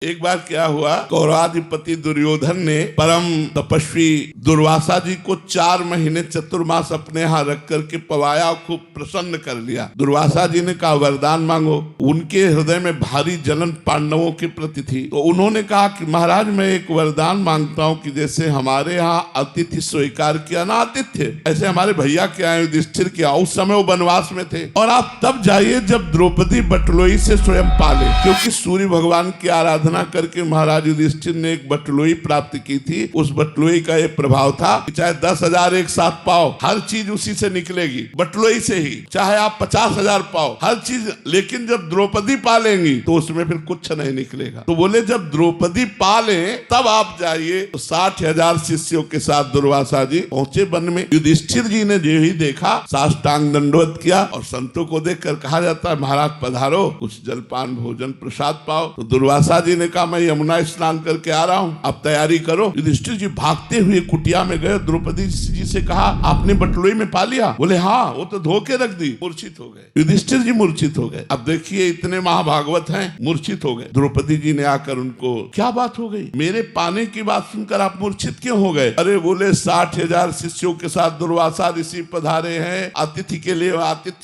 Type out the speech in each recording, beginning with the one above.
एक बार क्या हुआ, कौरवाधिपति दुर्योधन ने परम तपस्वी दुर्वासा जी को 4 महीने चतुर्मास अपने यहाँ रख करके पवाया, खूब प्रसन्न कर लिया। दुर्वासा जी ने कहा वरदान मांगो। उनके हृदय में भारी जलन पांडवों के प्रति थी, तो उन्होंने कहा कि महाराज मैं एक वरदान मांगता हूँ कि जैसे हमारे यहाँ अतिथि स्वीकार किया ना आतिथ्य, ऐसे हमारे भैया के आए युधिष्ठिर के उस समय वो वनवास में थे, और आप तब जाइए जब द्रौपदी बटलोई से स्वयं पाले, क्योंकि सूर्य भगवान की आराधना करके महाराज युधिष्ठिर ने एक बटलोई प्राप्त की थी। उस बटलोई का एक प्रभाव था कि चाहे 10,000 एक साथ पाओ, हर चीज उसी से निकलेगी, बटलोई से ही। चाहे आप 50,000 पाओ, हर चीज, लेकिन जब द्रौपदी पालेंगी तो उसमें फिर कुछ नहीं निकलेगा। तो बोले जब द्रौपदी पाले तब आप जाइए। तो 60,000 शिष्यों के साथ दुर्वासा जी पहुंचे वन में। युधिष्ठिर जी ने जो ही देखा साष्टांग दंडवत किया, और संतों को देखकर कहा जाता है महाराज पधारो, कुछ जलपान भोजन प्रसाद पाओ। तो दुर्वासा जी ने कहा मैं यमुना स्नान करके आ रहा हूँ, आप तैयारी करो। युधिष्ठिर जी भागते हुए कुटिया में गए, द्रौपदी जी से कहा आपने बटलोई में पा लिया? बोले हाँ, वो तो धो के रख दी। मूर्छित हो गए, युधिष्ठिर जी मूर्छित हो गए। अब देखिए इतने महाभागवत हैं, मूर्छित हो गए। द्रौपदी जी ने आकर उनको क्या बात हो गई, मेरे पाने की बात सुनकर आप मूर्छित क्यों हो गए? अरे बोले 60,000 शिष्यों के साथ दुर्वासा ऋषि पधारे हैं, आतिथ्य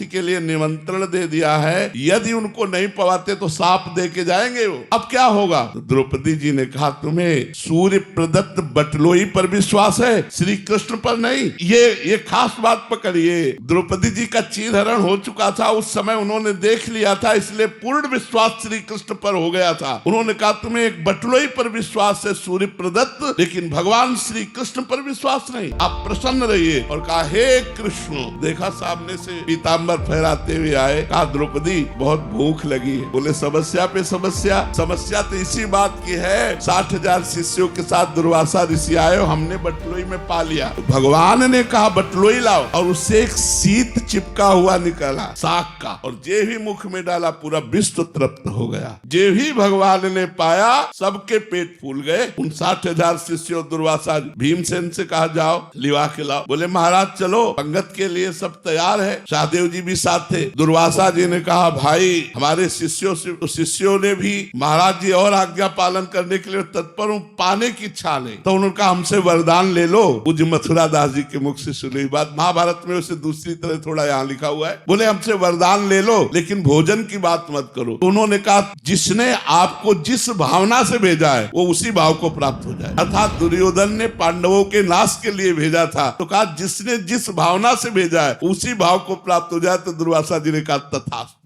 के लिए निमंत्रण दे दिया है, यदि उनको नहीं पवाते तो साप दे के जाएंगे वो, अब क्या होगा? तो द्रौपदी जी ने कहा तुम्हें सूर्य प्रदत्त बटलोई पर विश्वास है, श्री कृष्ण पर नहीं। ये खास बात पकड़िए। द्रौपदी जी का चीरहरण हो चुका था, उस समय उन्होंने देख लिया था, इसलिए पूर्ण विश्वास श्री कृष्ण पर हो गया था। उन्होंने कहा तुम्हें एक बटलोई पर विश्वास है सूर्य प्रदत्त, लेकिन भगवान श्री कृष्ण पर विश्वास नहीं, आप प्रसन्न रहिए। और कहा हे कृष्ण, देखा सामने से पीताम्बर फहराते हुए आए। कहा द्रौपदी बहुत भूख लगी है। बोले समस्या पे समस्या तो इसी बात की है, 60,000 शिष्यों के साथ दुर्वासा ऋषि आए, हमने बटलोई में पा लिया। तो भगवान ने कहा बटलोई लाओ, और उससे एक शीत चिपका हुआ निकला साग का, और जे ही मुख में डाला पूरा विश्व तृप्त हो गया। जे ही भगवान ने पाया सबके पेट फूल गए। उन 60,000 शिष्यों दुर्वासा भीमसेन से कहा जाओ लिवा के लाओ। बोले महाराज चलो, पंगत के लिए सब तैयार है। सहदेव जी भी साथ थे। दुर्वासा जी ने कहा भाई हमारे शिष्यों ने भी महाराज जी और आज्ञा पालन करने के लिए तत्पर हूँ, पाने की इच्छा नहीं। तो उन्होंने कहा हमसे वरदान ले लो। पूज्य मथुरा दास जी के मुख से सुनी बात, महाभारत में उसे दूसरी तरह थोड़ा यहाँ लिखा हुआ है। बोले हमसे वरदान ले लो, लेकिन भोजन की बात मत करो। तो उन्होंने कहा जिसने आपको जिस भावना से भेजा है वो उसी भाव को प्राप्त हो जाए। अर्थात दुर्योधन ने पांडवों के नाश के लिए भेजा था, तो कहा जिसने जिस भावना से भेजा है उसी भाव को प्राप्त हो जाए। तो दुर्वासा जी ने कहा तथास्तु।